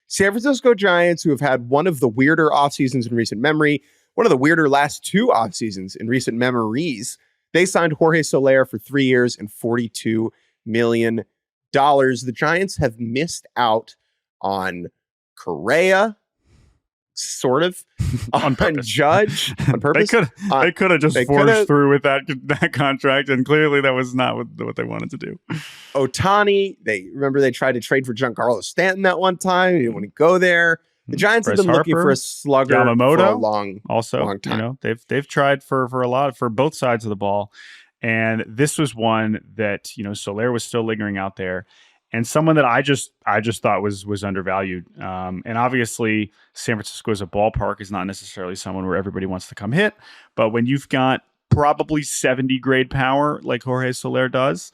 San Francisco Giants, who have had one of the weirder off seasons in recent memory, one of the weirder last two off seasons in recent memories, they signed Jorge Soler for 3 years and $42 million. The Giants have missed out on Correa, sort of, on Judge, on purpose. They could have just forged through with that contract, and clearly that was not what they wanted to do. Ohtani, they tried to trade for Giancarlo Stanton that one time. He didn't want to go there. The Giants have been looking for a slugger Yamamoto, for a long time. They've tried for a lot for both sides of the ball, and this was one that Soler was still lingering out there, and someone that I just thought was undervalued. And obviously, San Francisco as a ballpark is not necessarily someone where everybody wants to come hit, but when you've got probably 70 grade power like Jorge Soler does,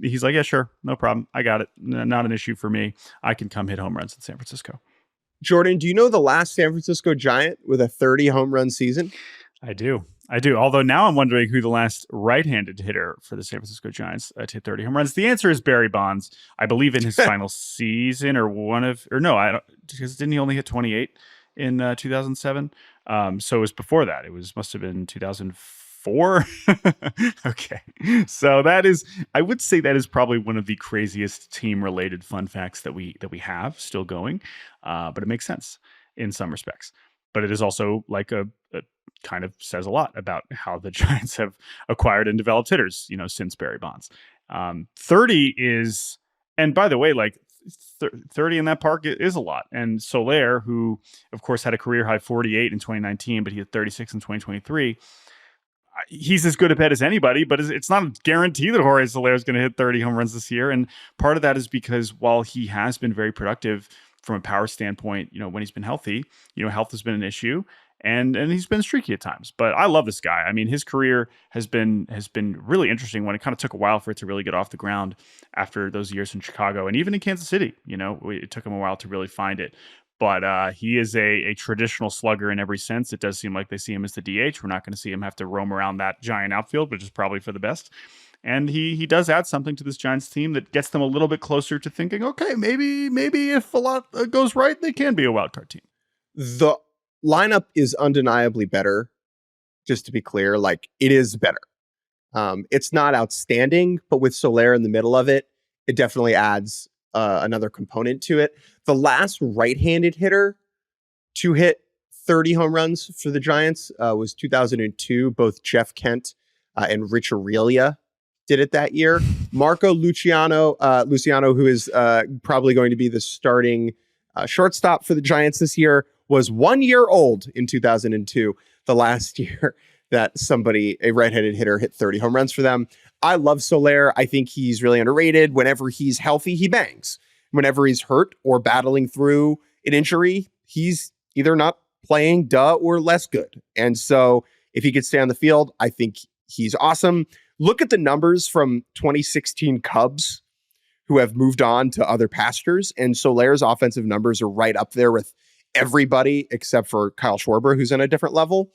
he's like, yeah, sure, no problem, I got it, not an issue for me. I can come hit home runs in San Francisco. Jordan, do you know the last San Francisco Giant with a 30 home run season? I do. Although now I'm wondering who the last right-handed hitter for the San Francisco Giants to hit 30 home runs. The answer is Barry Bonds. I believe in his final season because didn't he only hit 28 in 2007? So it was before that. Must have been 2004. Okay. So I would say that is probably one of the craziest team-related fun facts that we have still going. But it makes sense in some respects. But it is also like a kind of says a lot about how the Giants have acquired and developed hitters, since Barry Bonds. 30 is, and by the way, 30 in that park is a lot. And Soler, who of course had a career high 48 in 2019, but he had 36 in 2023. He's as good a bet as anybody, but it's not a guarantee that Jorge Soler is going to hit 30 home runs this year. And part of that is because while he has been very productive from a power standpoint, when he's been healthy, health has been an issue. And he's been streaky at times, but I love this guy. I mean, his career has been really interesting. When it kind of took a while for it to really get off the ground after those years in Chicago and even in Kansas City. It took him a while to really find it. But he is a traditional slugger in every sense. It does seem like they see him as the DH. We're not going to see him have to roam around that giant outfield, which is probably for the best. And he does add something to this Giants team that gets them a little bit closer to thinking, okay, maybe if a lot goes right, they can be a wild card team. The lineup is undeniably better, just to be clear. It is better. It's not outstanding, but with Soler in the middle of it, it definitely adds another component to it. The last right-handed hitter to hit 30 home runs for the Giants was 2002. Both Jeff Kent and Rich Aurelia did it that year. Marco Luciano, who is probably going to be the starting shortstop for the Giants this year, was 1 year old in 2002, the last year that a right-handed hitter hit 30 home runs for them. I love Soler. I think he's really underrated. Whenever he's healthy, he bangs. Whenever he's hurt or battling through an injury, he's either not playing or less good. And so if he could stay on the field, I think he's awesome. Look at the numbers from 2016 Cubs who have moved on to other pastures, and Soler's offensive numbers are right up there with everybody except for Kyle Schwarber, who's on a different level.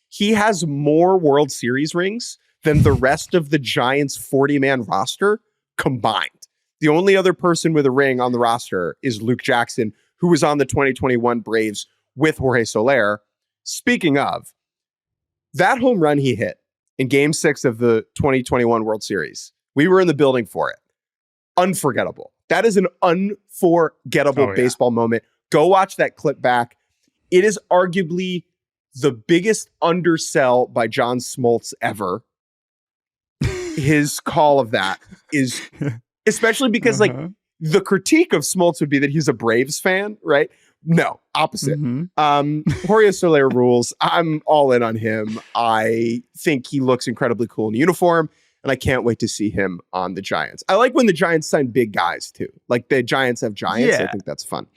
He has more World Series rings than the rest of the Giants' 40-man roster combined. The only other person with a ring on the roster is Luke Jackson, who was on the 2021 Braves with Jorge Soler. Speaking of, that home run he hit in Game 6 of the 2021 World Series, we were in the building for it. Unforgettable. That is an unforgettable baseball moment. Go watch that clip back. It is arguably the biggest undersell by John Smoltz ever. His call of that is, especially because the critique of Smoltz would be that he's a Braves fan, right? No, opposite. Jorge Soler rules. I'm all in on him. I think he looks incredibly cool in uniform, and I can't wait to see him on the Giants. I like when the Giants sign big guys too. Like the Giants have Giants. Yeah. I think that's fun.